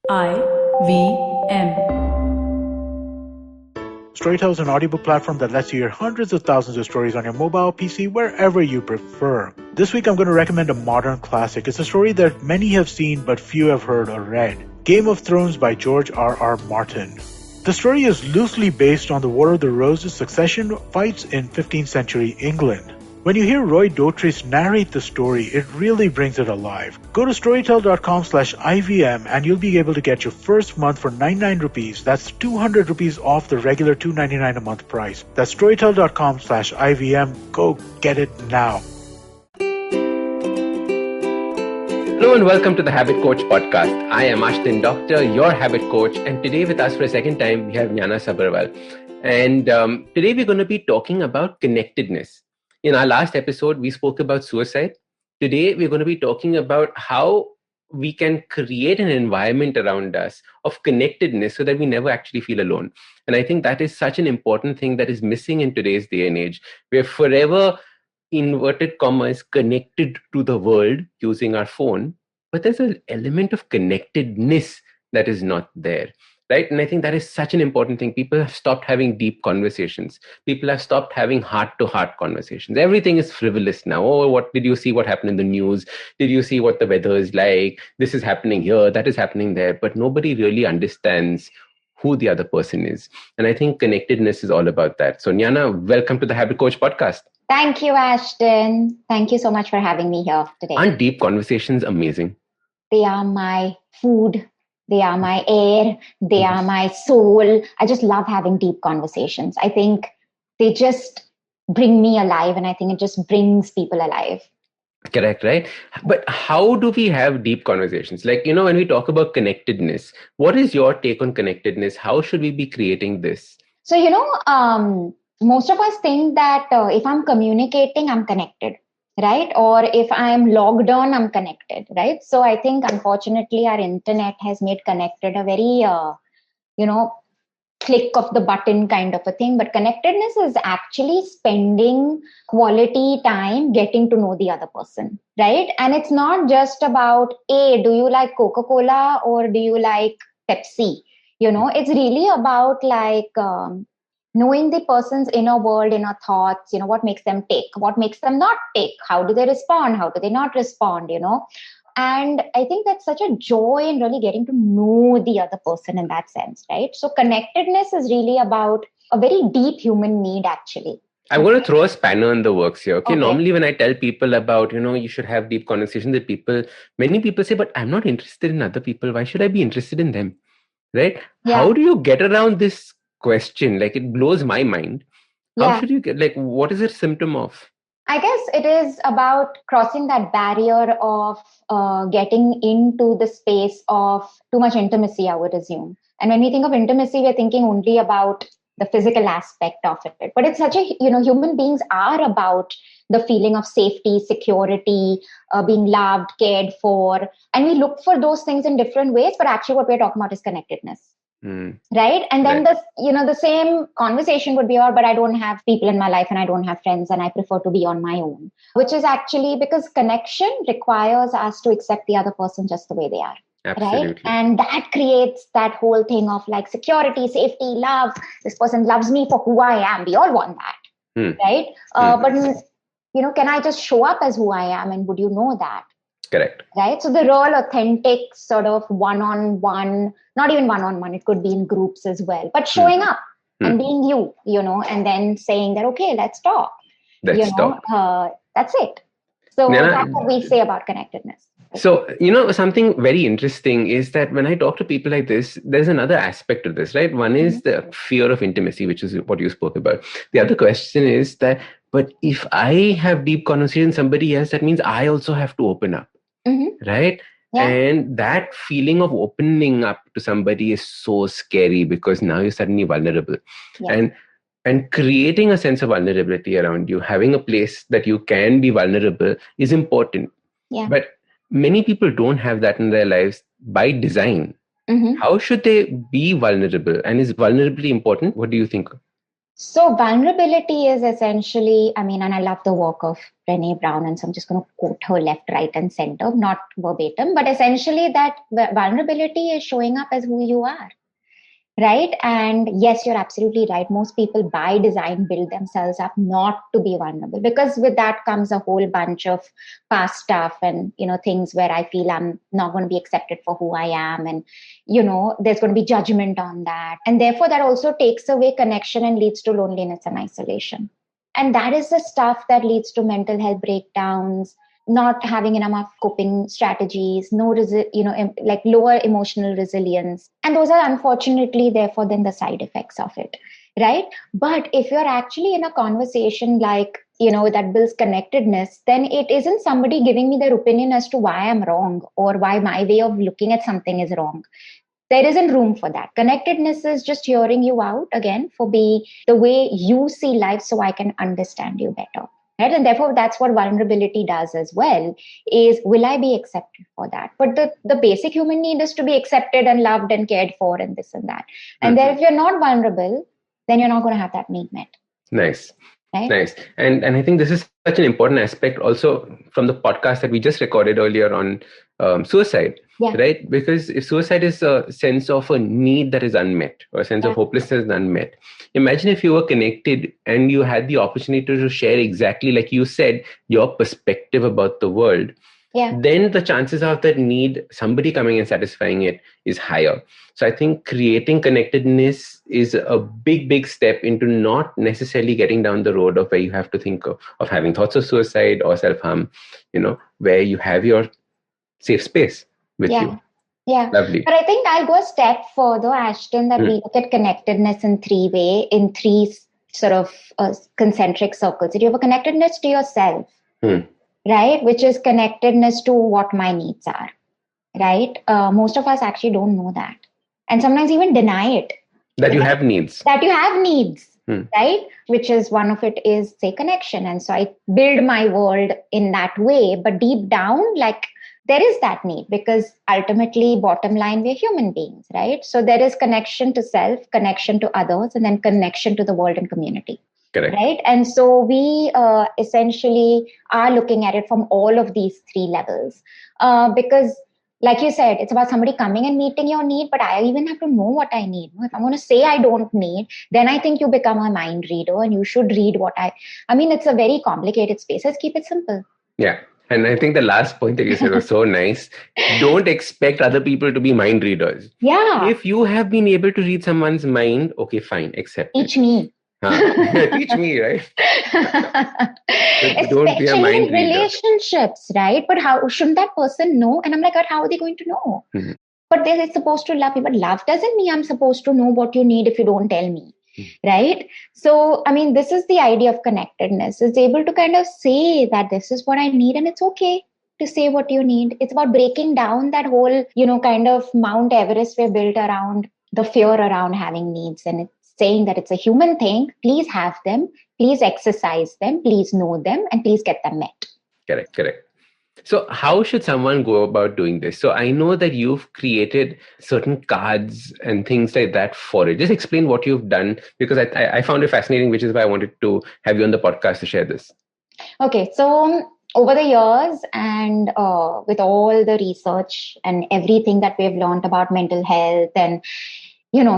IVM. Storytel is an audiobook platform that lets you hear hundreds of thousands of stories on your mobile, PC, wherever you prefer. This week I'm going to recommend a modern classic. It's a story that many have seen but few have heard or read. Game of Thrones by George R.R. Martin. The story is loosely based on the War of the Roses succession fights in 15th century England. When you hear Roy Dotrice narrate the story, it really brings it alive. Go to storytel.com/IVM and you'll be able to get your first month for 99 rupees. That's 200 rupees off the regular $2.99 a month price. That's storytel.com/IVM. Go get it now. Hello and welcome to the Habit Coach podcast. I am Ashdin Doctor, your habit coach, and today with us for a second time we have Nyana Sabharwal. And today we're going to be talking about connectedness. In our last episode, we spoke about suicide. Today, we're going to be talking about how we can create an environment around us of connectedness so that we never actually feel alone. And I think that is such an important thing that is missing in today's day and age. We're forever, inverted commas, connected to the world using our phone, but there's an element of connectedness that is not there. Right. And I think that is such an important thing. People have stopped having deep conversations. People have stopped having heart-to-heart conversations. Everything is frivolous now. Oh, what did you see? What happened in the news? Did you see what the weather is like? This is happening here. That is happening there. But nobody really understands who the other person is. And I think connectedness is all about that. So Nyana, welcome to the Habit Coach podcast. Thank you, Ashton. Thank you so much for having me here today. Aren't deep conversations amazing? They are my food. They are my air. They are my soul. I just love having deep conversations. I think they just bring me alive, and I think it just brings people alive. Correct, right? But how do we have deep conversations? Like, when we talk about connectedness, what is your take on connectedness? How should we be creating this? So, most of us think that if I'm communicating, I'm connected. Right? Or if I'm logged on, I'm connected, right? So I think, unfortunately, our internet has made connected a very, click of the button kind of a thing. But connectedness is actually spending quality time getting to know the other person, right? And it's not just about, do you like Coca-Cola or do you like Pepsi? It's really about knowing the person's inner world, inner thoughts, what makes them tick, what makes them not tick, how do they respond, how do they not respond, And I think that's such a joy in really getting to know the other person in that sense, right? So connectedness is really about a very deep human need, actually. I'm going to throw a spanner in the works here. Okay. Normally when I tell people about, you should have deep conversations with many people say, but I'm not interested in other people. Why should I be interested in them? Right? Yeah. How do you get around this question? Like, it blows my mind. How should you get, what is a symptom of? I guess it is about crossing that barrier of getting into the space of too much intimacy, I would assume. And when we think of intimacy, we're thinking only about the physical aspect of it. But it's such a, human beings are about the feeling of safety, security, being loved, cared for. And we look for those things in different ways. But actually what we're talking about is connectedness. Right. And then the same conversation would be, but I don't have people in my life and I don't have friends and I prefer to be on my own, which is actually because connection requires us to accept the other person just the way they are. Absolutely. Right. And that creates that whole thing of security, safety, love. This person loves me for who I am. We all want that. Right. But, can I just show up as who I am? And would you know that? Correct. Right. So the real authentic sort of one-on-one, not even one-on-one, it could be in groups as well, but showing up and being you, and then saying that, okay, let's talk. Let's talk. That's it. So that's what we say about connectedness. So, something very interesting is that when I talk to people like this, there's another aspect of this, right? One is the fear of intimacy, which is what you spoke about. The other question is that, but if I have deep conversation with somebody else, that means I also have to open up. Right? Yeah. And that feeling of opening up to somebody is so scary because now you're suddenly vulnerable. Yeah. And creating a sense of vulnerability around you, having a place that you can be vulnerable is important. Yeah. But many people don't have that in their lives by design. How should they be vulnerable? And is vulnerability important? What do you think? So vulnerability is essentially, and I love the work of Brené Brown, and so I'm just going to quote her left, right, and center, not verbatim, but essentially that vulnerability is showing up as who you are. Right. And yes, you're absolutely right. Most people by design build themselves up not to be vulnerable, because with that comes a whole bunch of past stuff and, things where I feel I'm not going to be accepted for who I am. And, there's going to be judgment on that. And therefore, that also takes away connection and leads to loneliness and isolation. And that is the stuff that leads to mental health breakdowns, not having enough coping strategies, like lower emotional resilience. And those are unfortunately, therefore, then the side effects of it, right? But if you're actually in a conversation like, that builds connectedness, then it isn't somebody giving me their opinion as to why I'm wrong or why my way of looking at something is wrong. There isn't room for that. Connectedness is just hearing you out again for the way you see life so I can understand you better. Right? And therefore, that's what vulnerability does as well, is will I be accepted for that? But the basic human need is to be accepted and loved and cared for and this and that. And then if you're not vulnerable, then you're not going to have that need met. Nice. Right? Nice. And I think this is such an important aspect also from the podcast that we just recorded earlier on suicide, right? Because if suicide is a sense of a need that is unmet or a sense of hopelessness is unmet, imagine if you were connected and you had the opportunity to share exactly like you said, your perspective about the world. Then the chances of that need, somebody coming and satisfying it, is higher. So I think creating connectedness is a big step into not necessarily getting down the road of where you have to think of having thoughts of suicide or self-harm, where you have your safe space with you. Yeah. Lovely. But I think I'll go a step further, Ashton, that we look at connectedness in three sort of concentric circles. You have a connectedness to yourself. Right? Which is connectedness to what my needs are, right? Most of us actually don't know that. And sometimes even deny it. That you have needs. That you have needs, right? Which is one of it is, say, connection. And so I build my world in that way. But deep down, like, there is that need, because ultimately, bottom line, we're human beings, right? So there is connection to self, connection to others, and then connection to the world and community. Correct. Right. And so we essentially are looking at it from all of these three levels, because, like you said, it's about somebody coming and meeting your need, but I even have to know what I need. If I'm going to say I don't need, then I think you become a mind reader and you should read what it's a very complicated space. Let's keep it simple. Yeah. And I think the last point that you said was so nice. Don't expect other people to be mind readers. Yeah. If you have been able to read someone's mind, okay, fine, accept it. Teach me. Teach me, right? Don't be a mind reader. Relationships, right? But how shouldn't that person know? And I'm like, God, how are they going to know? But they're supposed to love you. But love doesn't mean I'm supposed to know what you need if you don't tell me. Right? So, this is the idea of connectedness. It's able to kind of say that this is what I need, and it's okay to say what you need. It's about breaking down that whole, kind of Mount Everest we're built around the fear around having needs. And it's saying that it's a human thing. Please have them. Please exercise them. Please know them. And please get them met. Correct. So how should someone go about doing this? So I know that you've created certain cards and things like that for it. Just explain what you've done, because I found it fascinating, which is why I wanted to have you on the podcast to share this. Okay. So over the years and with all the research and everything that we've learned about mental health and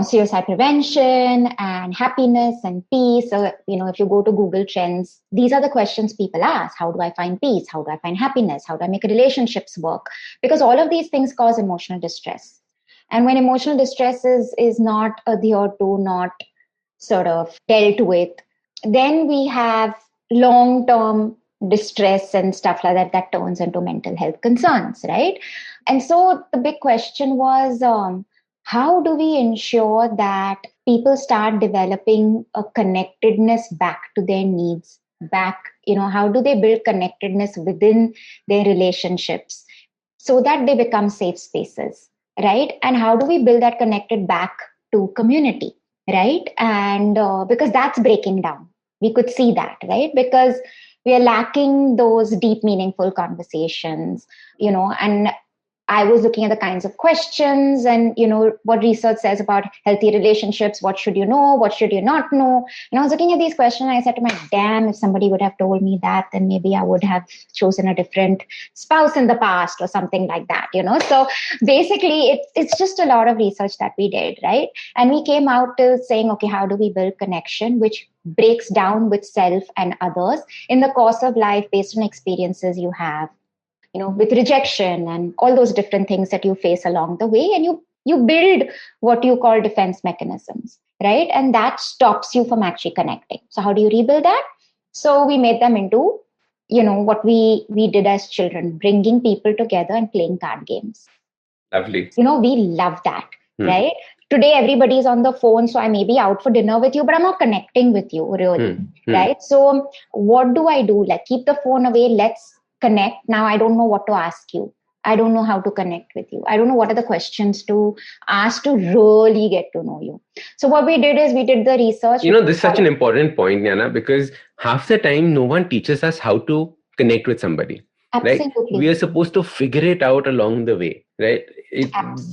suicide prevention and happiness and peace. So, if you go to Google Trends, these are the questions people ask. How do I find peace? How do I find happiness? How do I make relationships work? Because all of these things cause emotional distress. And when emotional distress is not adhered to, not sort of dealt with, then we have long-term distress and stuff like that turns into mental health concerns, right? And so the big question was, how do we ensure that people start developing a connectedness back to their needs, how do they build connectedness within their relationships so that they become safe spaces, right? And how do we build that connected back to community, right? And because that's breaking down. We could see that, right? Because we are lacking those deep, meaningful conversations, and I was looking at the kinds of questions and, what research says about healthy relationships. What should you know? What should you not know? And I was looking at these questions and I said to my, damn, if somebody would have told me that, then maybe I would have chosen a different spouse in the past or something like that, So basically, it's just a lot of research that we did, right? And we came out to saying, okay, how do we build connection, which breaks down with self and others in the course of life based on experiences you have, with rejection and all those different things that you face along the way. And you build what you call defense mechanisms, right? And that stops you from actually connecting. So how do you rebuild that? So we made them into, what we did as children, bringing people together and playing card games. Lovely. We love that, right? Today, everybody's on the phone, so I may be out for dinner with you, but I'm not connecting with you, really, right? So what do I do? Like, keep the phone away. Let's connect. Now, I don't know what to ask you. I don't know how to connect with you. I don't know what are the questions to ask to really get to know you. So what we did is we did the research. This is such an important point, Nyana, because half the time, no one teaches us how to connect with somebody. Absolutely. Right? We are supposed to figure it out along the way, right?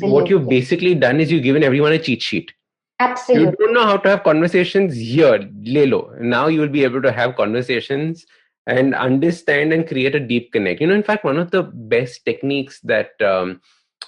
What you've basically done is you've given everyone a cheat sheet. Absolutely. You don't know how to have conversations here, lay low. Now you will be able to have conversations and understand and create a deep connect. In fact, one of the best techniques that,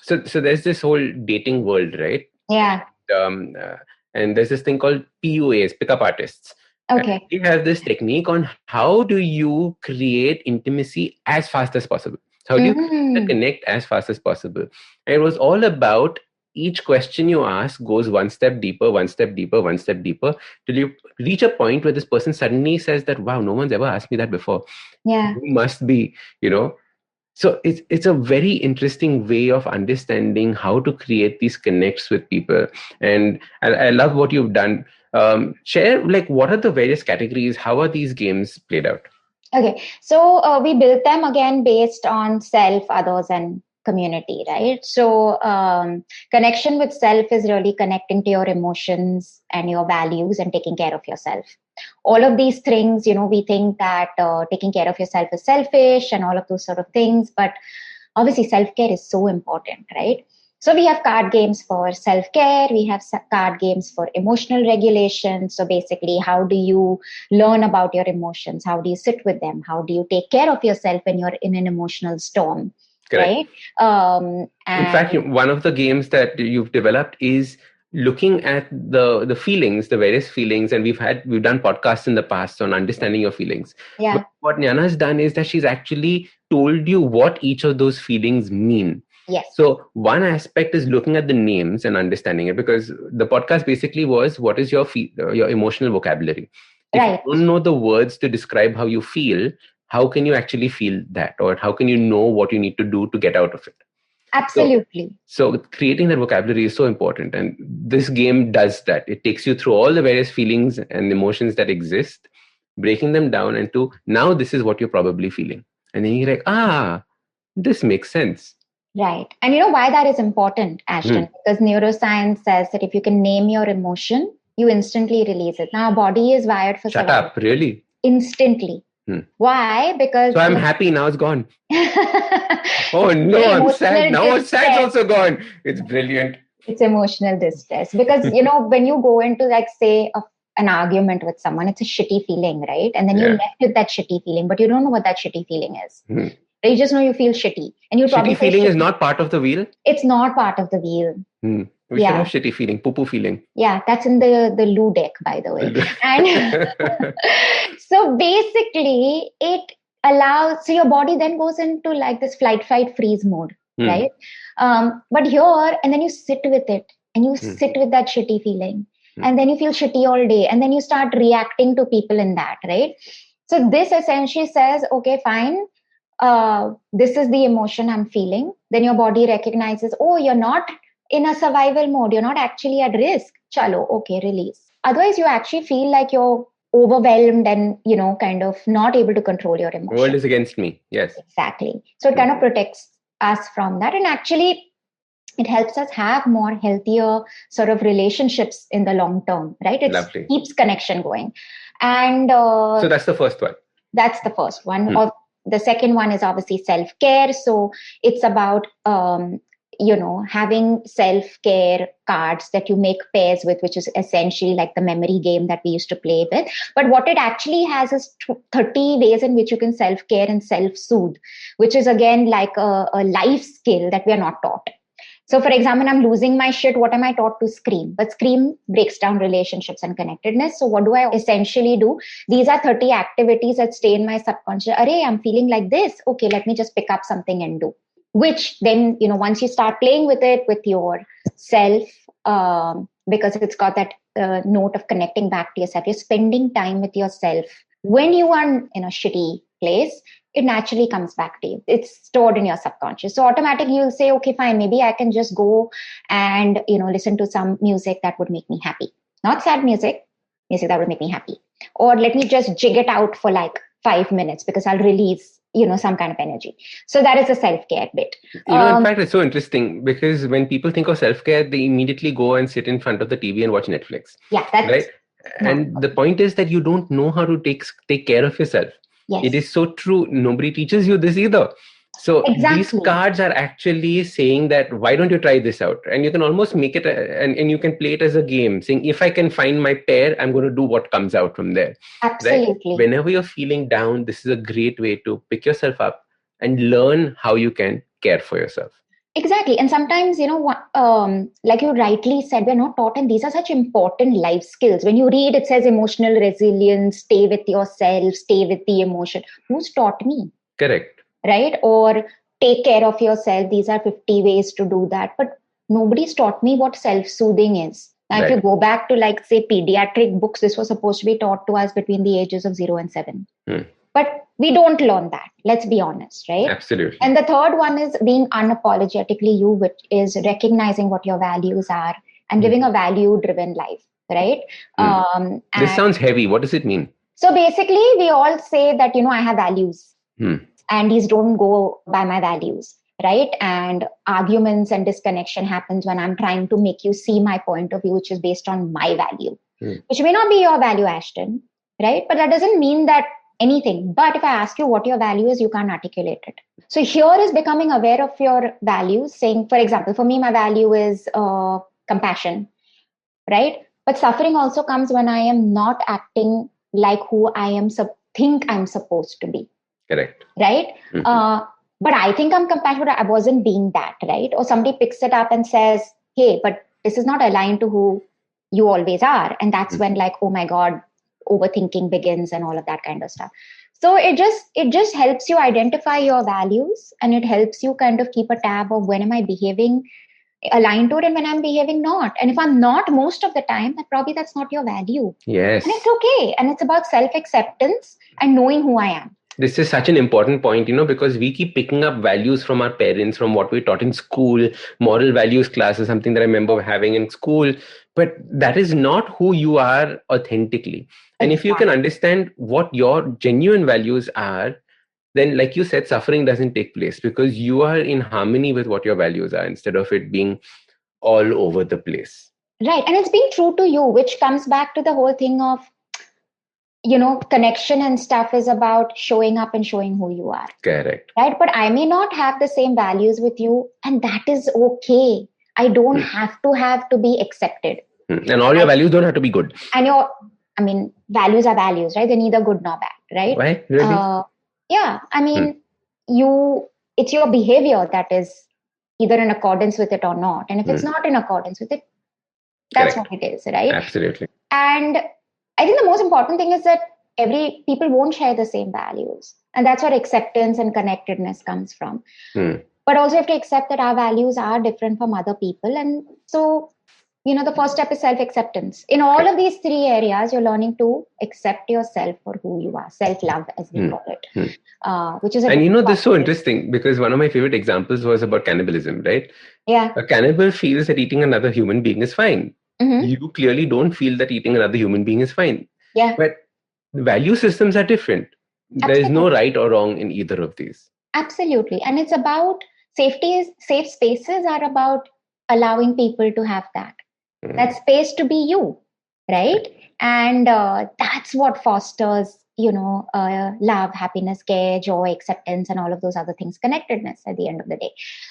so there's this whole dating world, right? Yeah. And there's this thing called PUAs, pickup artists. Okay. We have this technique on how do you create intimacy as fast as possible. How do you connect as fast as possible? And it was all about each question you ask goes one step deeper, one step deeper, one step deeper, till you reach a point where this person suddenly says that, wow, no one's ever asked me that before. Yeah. You must be, So it's a very interesting way of understanding how to create these connects with people. And I love what you've done. Share, what are the various categories? How are these games played out? Okay. So we built them again based on self, others, and community, right? So connection with self is really connecting to your emotions and your values and taking care of yourself. All of these things, we think that taking care of yourself is selfish and all of those sort of things. But obviously, self-care is so important, right? So we have card games for self-care. We have card games for emotional regulation. So basically, how do you learn about your emotions? How do you sit with them? How do you take care of yourself when you're in an emotional storm? Correct. Right? In fact, one of the games that you've developed is looking at the feelings, the various feelings, and we've done podcasts in the past on understanding your feelings. Yeah. But what Nyana has done is that she's actually told you what each of those feelings mean. Yes. So one aspect is looking at the names and understanding it, because the podcast basically was, what is your emotional vocabulary? If Right. you don't know the words to describe how you feel, how can you actually feel that? Or how can you know what you need to do to get out of it? Absolutely. So creating that vocabulary is so important. And this game does that. It takes you through all the various feelings and emotions that exist, breaking them down into, now this is what you're probably feeling. And then you're like, this makes sense. Right. And you know why that is important, Ashdin? Because neuroscience says that if you can name your emotion, you instantly release it. Now, our body is wired for survival. Shut up, really? Instantly. Why? Because... So I'm happy, now it's gone. Oh no, I'm sad. Now sad's also gone. It's brilliant. It's emotional distress. Because, when you go into, say, an argument with someone, it's a shitty feeling, right? And then you're left with that shitty feeling, but you don't know what that shitty feeling is. You just know you feel shitty. And you shitty feeling is not part of the wheel? It's not part of the wheel. We should have shitty feeling, poo-poo feeling. Yeah, that's in the loo deck, by the way. And so basically, it allows, so your body then goes into this flight, fight, freeze mode, right? But here, and then you sit with it, and you sit with that shitty feeling. And then you feel shitty all day. And then you start reacting to people in that, right? So this essentially says, okay, fine. This is the emotion I'm feeling. Then your body recognizes, oh, you're not in a survival mode. You're not actually at risk. Chalo, okay, release. Otherwise, you actually feel like you're overwhelmed and, kind of not able to control your emotions. The world is against me. Yes. Exactly. So it kind of protects us from that. And actually, it helps us have more healthier sort of relationships in the long term, right? It keeps connection going. And so that's the first one. That's the first one. The second one is obviously self-care. So it's about, having self-care cards that you make pairs with, which is essentially like the memory game that we used to play with. But what it actually has is 30 ways in which you can self-care and self-soothe, which is again like a life skill that we are not taught. So, for example, I'm losing my shit. What am I taught to scream? But scream breaks down relationships and connectedness. So, what do I essentially do? These are 30 activities that stay in my subconscious. Array, I'm feeling like this. Okay, let me just pick up something and do. Which then, once you start playing with it with yourself, because it's got that note of connecting back to yourself, you're spending time with yourself. When you are in a shitty place, it naturally comes back to you. It's stored in your subconscious. So automatically you'll say, okay, fine, maybe I can just go and, listen to some music that would make me happy. Not sad music that would make me happy. Or let me just jig it out for like 5 minutes because I'll release, some kind of energy. So that is a self-care bit. In fact, it's so interesting because when people think of self-care, they immediately go and sit in front of the TV and watch Netflix. Yeah, that's right. And the point is that you don't know how to take care of yourself. Yes. It is so true. Nobody teaches you this either. So These cards are actually saying that, why don't you try this out? And you can almost make it, and you can play it as a game, saying, if I can find my pair, I'm going to do what comes out from there. Absolutely. Right? Whenever you're feeling down, this is a great way to pick yourself up and learn how you can care for yourself. Exactly. And sometimes, like you rightly said, we're not taught, and these are such important life skills. When you read, it says emotional resilience, stay with yourself, stay with the emotion. Who's taught me? Correct. Right? Or take care of yourself. These are 50 ways to do that. But nobody's taught me what self-soothing is. Now, if you go back to, like, say, pediatric books, this was supposed to be taught to us between the ages of 0 and 7. But we don't learn that. Let's be honest, right? Absolutely. And the third one is being unapologetically you, which is recognizing what your values are and living a value-driven life, right? This sounds heavy. What does it mean? So basically, we all say that, I have values. And these don't go by my values, right? And arguments and disconnection happens when I'm trying to make you see my point of view, which is based on my value, which may not be your value, Ashton, right? But that doesn't mean that anything. But if I ask you what your value is, you can't articulate it. So here is becoming aware of your values, saying, for example, for me, my value is compassion, right? But suffering also comes when I am not acting like who I think I'm supposed to be. Correct. Right? But I think I'm compassionate, but I wasn't being that, right? Or somebody picks it up and says, hey, but this is not aligned to who you always are. And that's when, like, oh my God, overthinking begins and all of that kind of stuff. So it just helps you identify your values, and it helps you kind of keep a tab of when am I behaving aligned to it and when I'm behaving not. And if I'm not most of the time, then probably that's not your value. Yes. And it's okay. And it's about self-acceptance and knowing who I am. This is such an important point, because we keep picking up values from our parents, from what we taught in school. Moral values class is something that I remember having in school. But that is not who you are authentically. And if you can understand what your genuine values are, then, like you said, suffering doesn't take place because you are in harmony with what your values are instead of it being all over the place. Right. And it's being true to you, which comes back to the whole thing of, connection and stuff is about showing up and showing who you are. Correct. Right. But I may not have the same values with you, and that is okay. I don't have to be accepted. And all your values don't have to be good. And values are values, right? They're neither good nor bad, right? Why? Really? Yeah. It's your behavior that is either in accordance with it or not. And if it's not in accordance with it, that's Correct. what it is, right? Absolutely. And I think the most important thing is that people won't share the same values. And that's where acceptance and connectedness comes from. But also you have to accept that our values are different from other people. And so, the first step is self-acceptance. In all of these three areas, you're learning to accept yourself for who you are. Self-love, as we call it. Which is this is so interesting because one of my favorite examples was about cannibalism, right? Yeah. A cannibal feels that eating another human being is fine. You clearly don't feel that eating another human being is fine. Yeah. But value systems are different. There is no right or wrong in either of these. Absolutely. And it's about safe spaces are about allowing people to have that space to be you, right? And that's what fosters, love, happiness, care, joy, acceptance, and all of those other things, connectedness at the end of the day.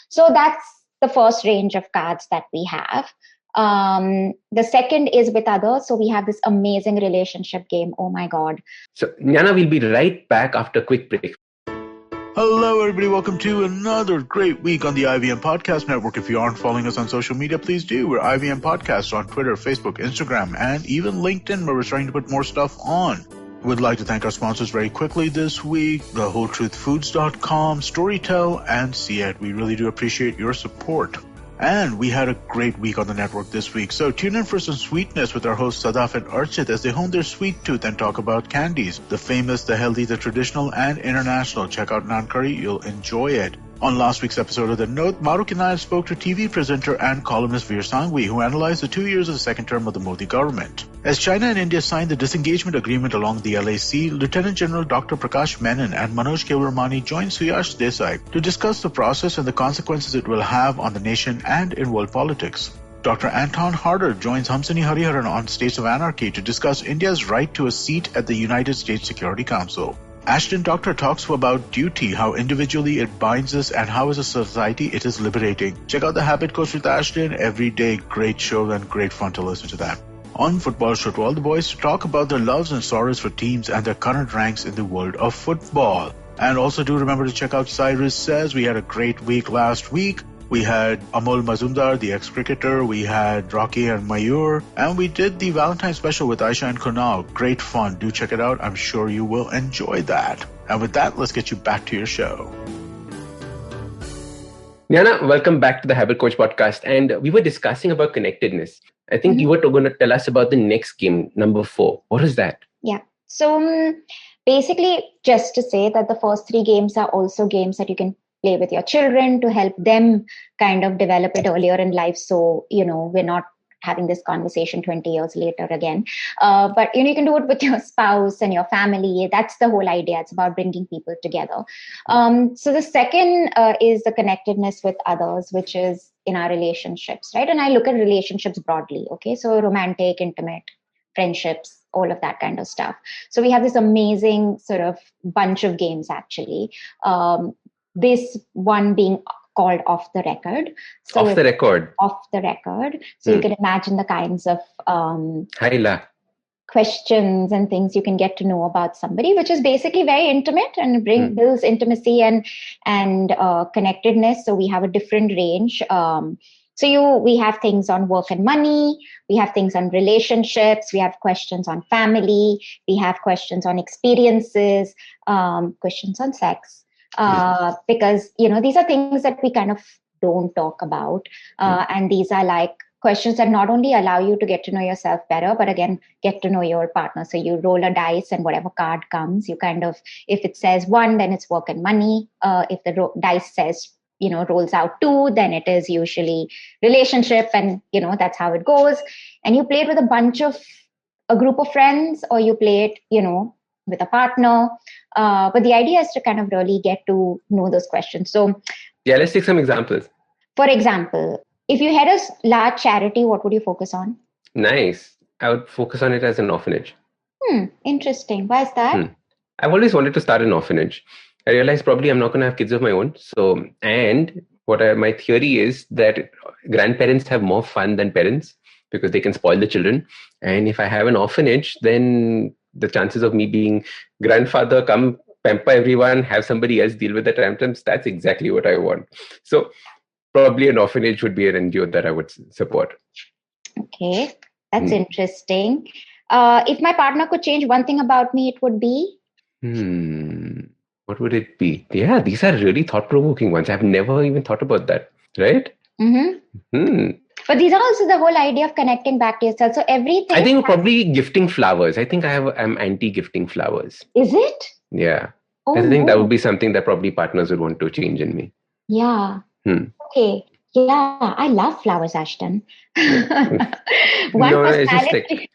So that's the first range of cards that we have. The second is with others. So we have this amazing relationship game. Oh my God. So Nyana, we'll be right back after a quick break. Hello, everybody. Welcome to another great week on the IVM Podcast Network. If you aren't following us on social media, please do. We're IVM Podcast on Twitter, Facebook, Instagram, and even LinkedIn, where we're starting to put more stuff on. We'd like to thank our sponsors very quickly this week, thewholetruthfoods.com, Storytel, and Seat. We really do appreciate your support. And we had a great week on the network this week. So tune in for some sweetness with our hosts Sadaf and Archit as they hone their sweet tooth and talk about candies. The famous, the healthy, the traditional, and international. Check out Naan Curry. You'll enjoy it. On last week's episode of The Note, Maruk and I spoke to TV presenter and columnist Veer Sanghvi, who analyzed the 2 years of the second term of the Modi government. As China and India signed the disengagement agreement along the LAC, Lieutenant General Dr. Prakash Menon and Manoj Kewalramani joined Suyash Desai to discuss the process and the consequences it will have on the nation and in world politics. Dr. Anton Harder joins Hamsini Hariharan on States of Anarchy to discuss India's right to a seat at the United States Security Council. Ashdin Doctor talks about duty, how individually it binds us, and how as a society it is liberating. Check out The Habit Coach with Ashdin every day. Great show and great fun to listen to that. On Football Shotwal, the boys talk about their loves and sorrows for teams and their current ranks in the world of football. And also do remember to check out Cyrus Says. We had a great week last week. We had Amol Mazumdar, the ex-cricketer. We had Rocky and Mayur. And we did the Valentine special with Aisha and Kunal. Great fun. Do check it out. I'm sure you will enjoy that. And with that, let's get you back to your show. Nyana, welcome back to the Habit Coach podcast. And we were discussing about connectedness. I think you were going to tell us about the next game, number 4. What is that? Yeah. So basically, just to say that the first 3 games are also games that you can play with your children to help them kind of develop it earlier in life. So, we're not having this conversation 20 years later again. But, you can do it with your spouse and your family. That's the whole idea. It's about bringing people together. So the second is the connectedness with others, which is in our relationships, right? And I look at relationships broadly. Okay. So romantic, intimate, friendships, all of that kind of stuff. So we have this amazing sort of bunch of games, actually. This one being called Off the Record. So Off the Record. Off the Record. So you can imagine the kinds of questions and things you can get to know about somebody, which is basically very intimate and builds intimacy and connectedness. So we have a different range. We have things on work and money. We have things on relationships. We have questions on family. We have questions on experiences, questions on sex. Because, these are things that we kind of don't talk about. And these are like questions that not only allow you to get to know yourself better, but again, get to know your partner. So you roll a dice and whatever card comes, you kind of, if it says 1, then it's work and money. If the dice says, rolls out 2, then it is usually relationship. And, that's how it goes. And you play it with a group of friends, or you play it, with a partner. But the idea is to kind of really get to know those questions. So yeah, let's take some examples. For example, if you had a large charity, what would you focus on? Nice. I would focus on it as an orphanage. Interesting. Why is that? I've always wanted to start an orphanage. I realized probably I'm not going to have kids of my own. So, and my theory is that grandparents have more fun than parents because they can spoil the children. And if I have an orphanage, then the chances of me being grandfather, come pamper everyone, have somebody else deal with the tantrums, that's exactly what I want. So probably an orphanage would be an NGO that I would support. Okay, that's interesting. If my partner could change one thing about me, it would be? What would it be? Yeah, these are really thought-provoking ones. I've never even thought about that, right? But these are also the whole idea of connecting back to yourself. So everything. I think probably gifting flowers. I think I'm anti-gifting flowers. Is it? Yeah. I think that would be something that probably partners would want to change in me. Yeah. Okay. Yeah, I love flowers, Ashton. It's just like,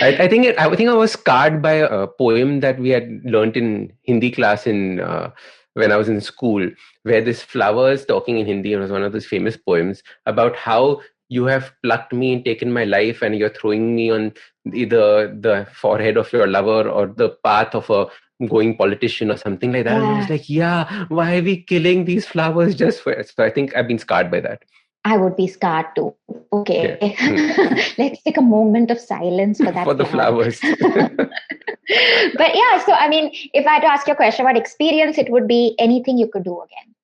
I think I was scarred by a poem that we had learnt in Hindi class when I was in school, where this flower is talking in Hindi. It was one of those famous poems about how you have plucked me and taken my life, and you're throwing me on either the forehead of your lover or the path of a going politician or something like that. And I was like, yeah, why are we killing these flowers just for it? So I think I've been scarred by that. I would be scarred too. Okay. Yeah. Let's take a moment of silence for that. For the flowers. But yeah, so I mean, if I had to ask you a question about experience, it would be anything you could do again.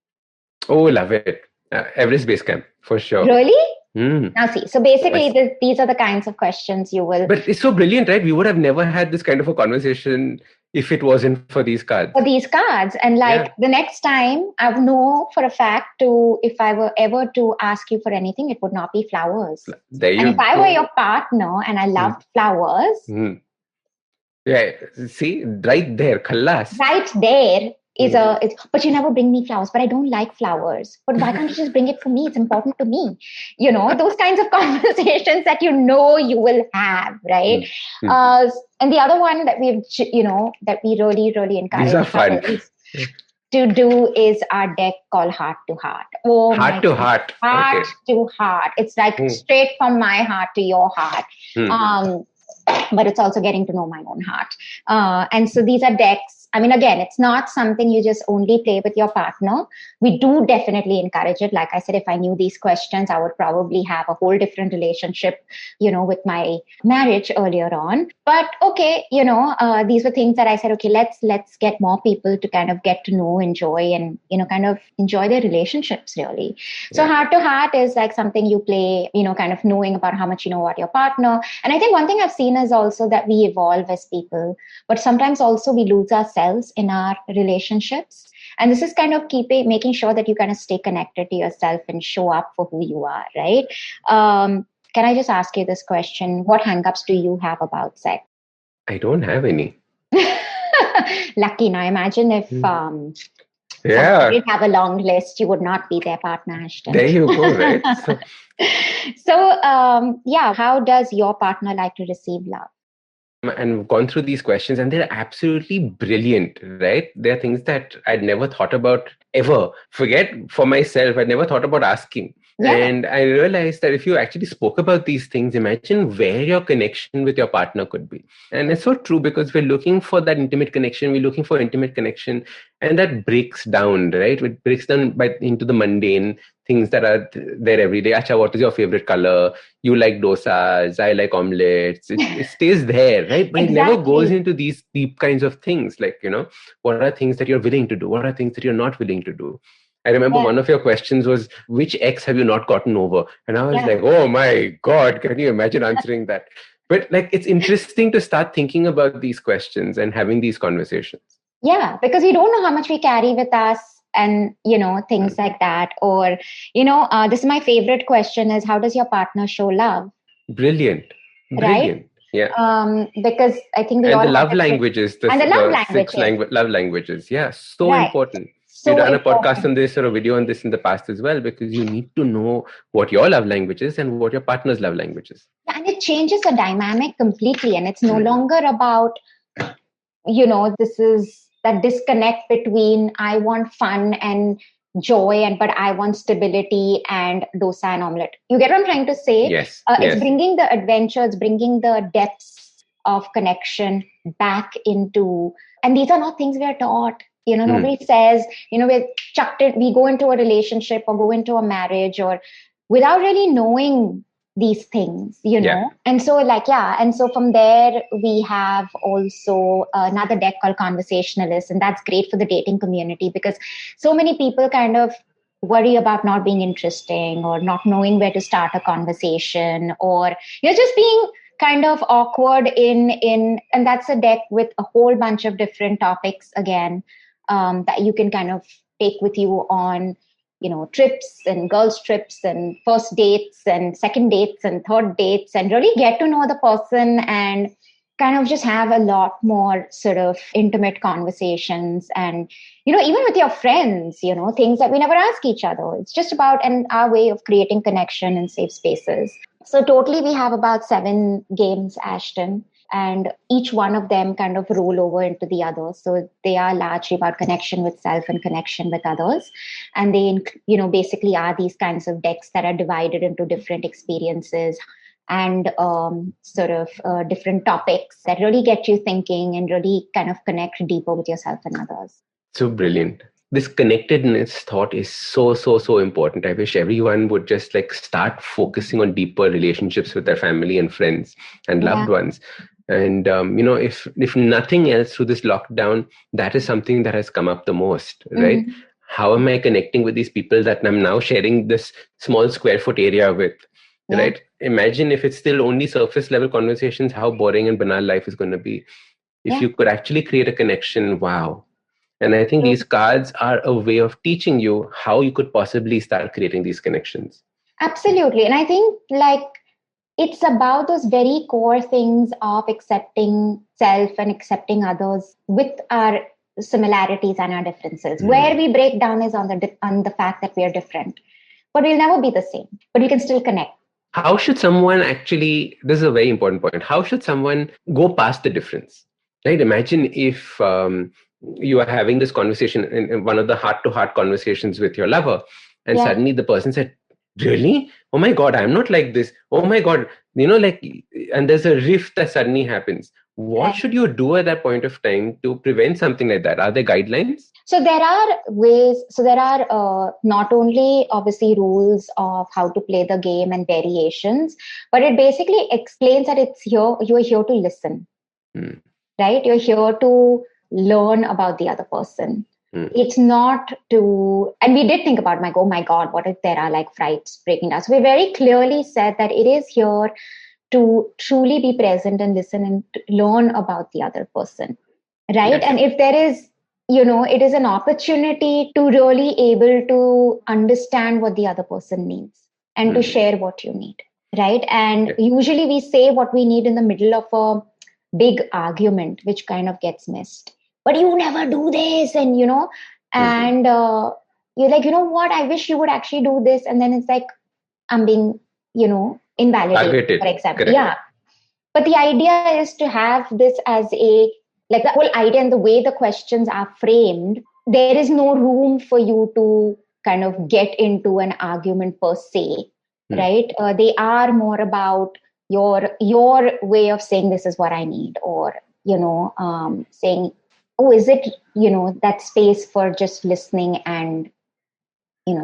Oh, love it. Everest Base Camp, for sure. Really? Now see, so basically these are the kinds of questions you will... But it's so brilliant, right? We would have never had this kind of a conversation if it wasn't for these cards. For these cards. And the next time, I know for a fact if I were ever to ask you for anything, it would not be flowers. There you and if go. I were your partner and I loved flowers... Yeah, see, right there, khalas. Right there is but you never bring me flowers, but I don't like flowers. But why can't you just bring it for me? It's important to me. Those kinds of conversations that you will have, right? And the other one that that we really, really encourage these are fun. to do is our deck called Heart to Heart. Oh, Heart to Heart. Heart to Heart. It's like straight from my heart to your heart. But it's also getting to know my own heart. And so these are decks. I mean, again, it's not something you just only play with your partner. We do definitely encourage it. Like I said, if I knew these questions, I would probably have a whole different relationship, with my marriage earlier on. But okay, these were things that I said, okay, let's get more people to kind of get to know, enjoy, and, kind of enjoy their relationships really. So Heart to Heart is like something you play, kind of knowing about how much you know about your partner. And I think one thing I've seen is also that we evolve as people, but sometimes also we lose ourselves in our relationships. And this is kind of making sure that you kind of stay connected to yourself and show up for who you are, right? Can I just ask you this question? What hangups do you have about sex? I don't have any. Lucky. Now imagine if did have a long list, you would not be their partner, Ashdin. There you go, right? So how does your partner like to receive love? And gone through these questions, and they're absolutely brilliant, right? They're things that I'd never thought about ever. Forget for myself, I'd never thought about asking. Yeah. And I realized that if you actually spoke about these things, imagine where your connection with your partner could be. And it's so true, because we're looking for that intimate connection. We're looking for intimate connection, and that breaks down, right? It breaks down into the mundane things that are there every day. Acha, what is your favorite color? You like dosas, I like omelets. It stays there, right? But It never goes into these deep kinds of things, like, what are things that you're willing to do? What are things that you're not willing to do? I remember one of your questions was, which ex have you not gotten over? And I was like, oh my God, can you imagine answering that? But it's interesting to start thinking about these questions and having these conversations. Yeah, because we don't know how much we carry with us and, things like that. Or, this is my favorite question is, how does your partner show love? Brilliant. Right? Yeah. Because I think the love languages. And the love languages. 6 love languages. Yeah, so important. So we've done a podcast on this or a video on this in the past as well, because you need to know what your love language is and what your partner's love language is. And it changes the dynamic completely. And it's no longer about, this is that disconnect between I want fun and joy, but I want stability and dosa and omelette. You get what I'm trying to say? Yes. It's bringing the adventure, it's bringing the depths of connection back into, and these are not things we are taught. Nobody says, we're chucked it, we go into a relationship or go into a marriage or without really knowing these things, And so and so from there we have also another deck called Conversationalist, and that's great for the dating community because so many people kind of worry about not being interesting or not knowing where to start a conversation, or just being kind of awkward and that's a deck with a whole bunch of different topics again that you can kind of take with you on trips and girls' trips and first dates and second dates and third dates, and really get to know the person and kind of just have a lot more sort of intimate conversations. And, even with your friends, things that we never ask each other. It's just about our way of creating connection in safe spaces. So totally we have about 7 games, Ashdin. and each one of them kind of roll over into the other. So they are largely about connection with self and connection with others. And they, basically are these kinds of decks that are divided into different experiences and different topics that really get you thinking and really kind of connect deeper with yourself and others. So brilliant. This connectedness thought is so important. I wish everyone would just like start focusing on deeper relationships with their family and friends and loved ones. And if nothing else through this lockdown, that is something that has come up the most, right? Mm-hmm. How am I connecting with these people that I'm now sharing this small square foot area with? Right? Imagine if it's still only surface level conversations, how boring and banal life is going to be. If you could actually create a connection, wow. And I think these cards are a way of teaching you how you could possibly start creating these connections. Absolutely. And I think it's about those very core things of accepting self and accepting others with our similarities and our differences. Where we break down is on the fact that we are different, but we'll never be the same, but we can still connect. How should someone actually, this is a very important point, how should someone go past the difference? Right? Imagine if you are having this conversation in one of the heart-to-heart conversations with your lover, and suddenly the person said, really? Oh my God, I'm not like this. Oh my God, and there's a rift that suddenly happens. What should you do at that point of time to prevent something like that? Are there guidelines? So there are ways. So there are not only obviously rules of how to play the game and variations, but it basically explains that you're here to listen, right? You're here to learn about the other person. It's not to, and we did think about, oh my God, what if there are like fights breaking down? So we very clearly said that it is here to truly be present and listen and learn about the other person, right? Yes. And if there is, it is an opportunity to really able to understand what the other person needs and to share what you need, right? And usually we say what we need in the middle of a big argument, which kind of gets missed. But you never do this, and and you're like, what? I wish you would actually do this, and then it's like I'm being, invalidated, for example. Correct. Yeah. But the idea is to have this as the whole idea and the way the questions are framed. There is no room for you to kind of get into an argument per se, right? They are more about your way of saying this is what I need, or saying, oh, is it that space for just listening and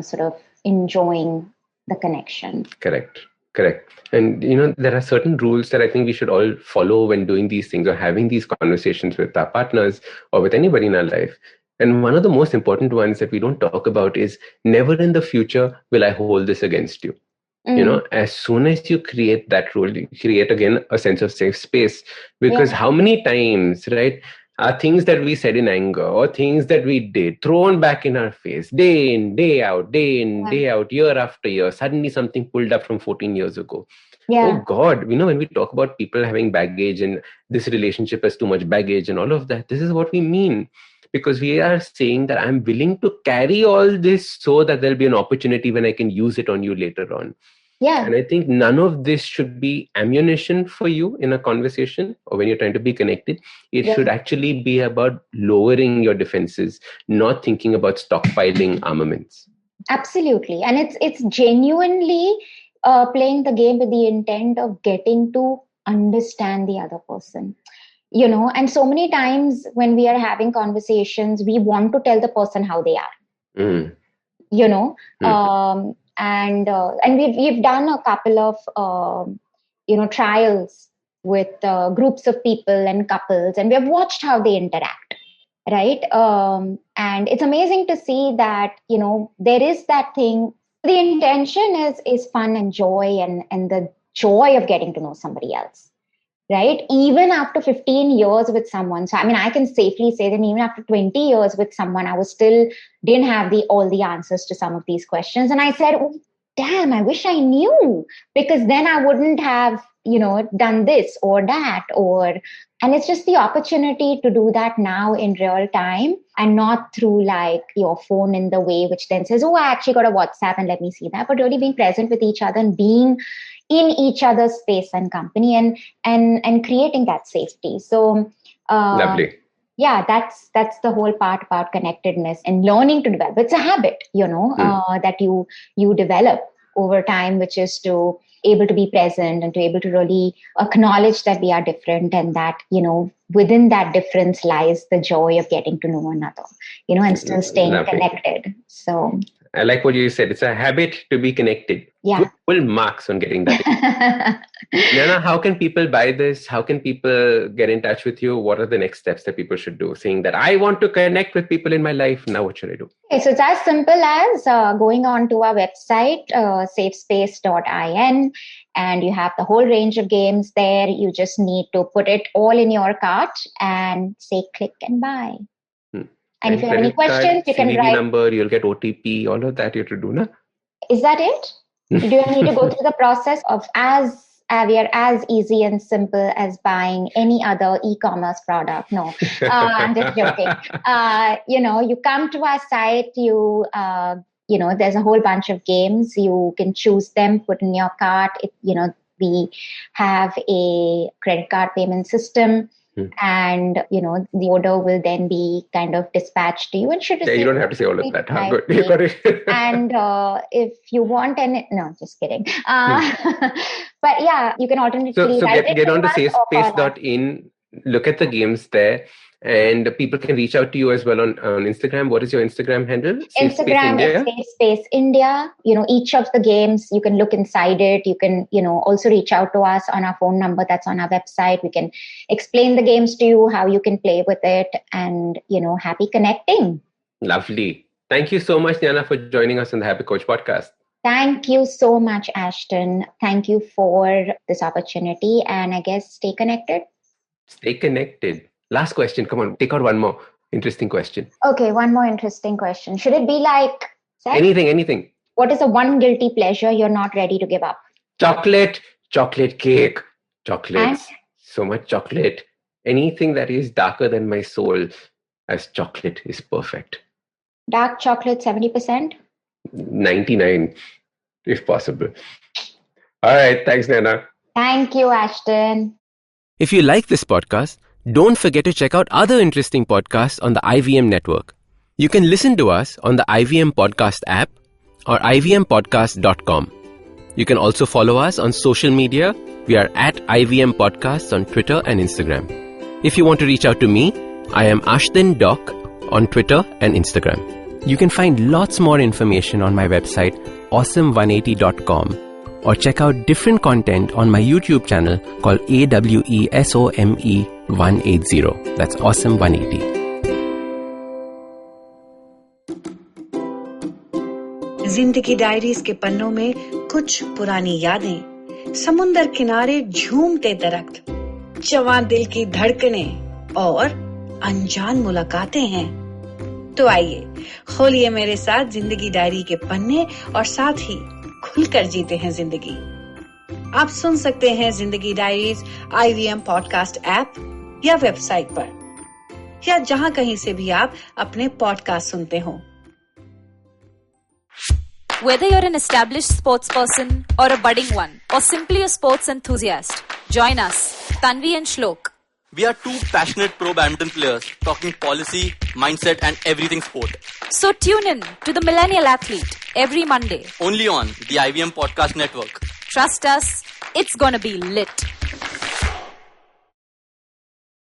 sort of enjoying the connection. Correct. And there are certain rules that I think we should all follow when doing these things or having these conversations with our partners or with anybody in our life. And one of the most important ones that we don't talk about is never in the future will I hold this against you. As soon as you create that rule, you create again a sense of safe space, because how many times, right, are things that we said in anger or things that we did thrown back in our face day in, day out, year after year, suddenly something pulled up from 14 years ago. Oh God, when we talk about people having baggage and this relationship has too much baggage and all of that, this is what we mean. Because we are saying that I'm willing to carry all this so that there'll be an opportunity when I can use it on you later on. Yeah. And I think none of this should be ammunition for you in a conversation or when you're trying to be connected. It should actually be about lowering your defenses, not thinking about stockpiling armaments. Absolutely. And it's genuinely playing the game with the intent of getting to understand the other person. And so many times when we are having conversations, we want to tell the person how they are. And we've done a couple of trials with groups of people and couples, and we have watched how they interact, right? And it's amazing to see that there is that thing. The intention is fun and joy, and the joy of getting to know somebody else, right? Even after 15 years with someone. So, I can safely say that even after 20 years with someone, I was still didn't have all the answers to some of these questions. And I said, oh, damn, I wish I knew, because then I wouldn't have, done this or that, and it's just the opportunity to do that now in real time and not through like your phone in the way, which then says, oh, I actually got a WhatsApp and let me see that, but really being present with each other and being in each other's space and company, and creating that safety. So lovely. Yeah, that's the whole part about connectedness and learning to develop. It's a habit, that you develop over time, which is to able to be present and to able to really acknowledge that we are different, and that, within that difference lies the joy of getting to know another, and still staying lovely. Connected. So I like what you said. It's a habit to be connected. Yeah. Full marks on getting that. Nyana, how can people buy this? How can people get in touch with you? What are the next steps that people should do? Saying that I want to connect with people in my life. Now what should I do? Okay, so it's as simple as going on to our website, safespace.in, and you have the whole range of games there. You just need to put it all in your cart and say click and buy. And if you have any questions, you can CVV write. Number, you'll get OTP, all of that you have to do, na? Is that it? Do you need to go through the process of we are as easy and simple as buying any other e-commerce product? No, I'm just joking. You come to our site, there's a whole bunch of games. You can choose them, put in your cart. We have a credit card payment system. And the order will then be kind of dispatched to you, and should receive. You don't have to say all of that. Good. You got it. And if you want no, just kidding. But yeah, you can alternatively so get on to safespace.in. Look at the games there, and people can reach out to you as well on Instagram. What is your Instagram handle? Instagram is SafeSpace India. Each of the games, you can look inside it. You can, also reach out to us on our phone number that's on our website. We can explain the games to you, how you can play with it, and, happy connecting. Lovely. Thank you so much, Nyana, for joining us on the Habit Coach podcast. Thank you so much, Ashton. Thank you for this opportunity. And I guess stay connected. Stay connected. Last question. Come on, take out one more interesting question. Okay, one more interesting question. Should it be like... Anything. What is the one guilty pleasure you're not ready to give up? Chocolate cake, chocolates. So much chocolate. Anything that is darker than my soul as chocolate is perfect. Dark chocolate, 70%? 99, if possible. All right. Thanks, Nyana. Thank you, Ashton. If you like this podcast, don't forget to check out other interesting podcasts on the IVM network. You can listen to us on the IVM Podcast app or ivmpodcast.com. You can also follow us on social media. We are at IVM Podcasts on Twitter and Instagram. If you want to reach out to me, I am Ashdin Doc on Twitter and Instagram. You can find lots more information on my website, awesome180.com. or check out different content on my YouTube channel called AWESOME180. That's Awesome 180. जिंदगी diaries के पन्नों में कुछ पुरानी यादें, समुंदर किनारे झूमते दरख्त, जवान दिल की धड़कनें और अनजान मुलाकातें हैं। तो आइए खोलिए मेरे साथ जिंदगी डायरी के पन्ने और साथ ही खुलकर जीते हैं जिंदगी। आप सुन सकते हैं जिंदगी डायरीज IVM पॉडकास्ट ऐप या वेबसाइट पर, या जहां कहीं से भी आप अपने पॉडकास्ट सुनते हो। Whether you're an established sports person or a budding one, or simply a sports enthusiast, join us, Tanvi and Shlok. We are two passionate pro badminton players talking policy, mindset and everything sport. So tune in to the Millennial Athlete every Monday. Only on the IVM Podcast Network. Trust us, it's gonna be lit.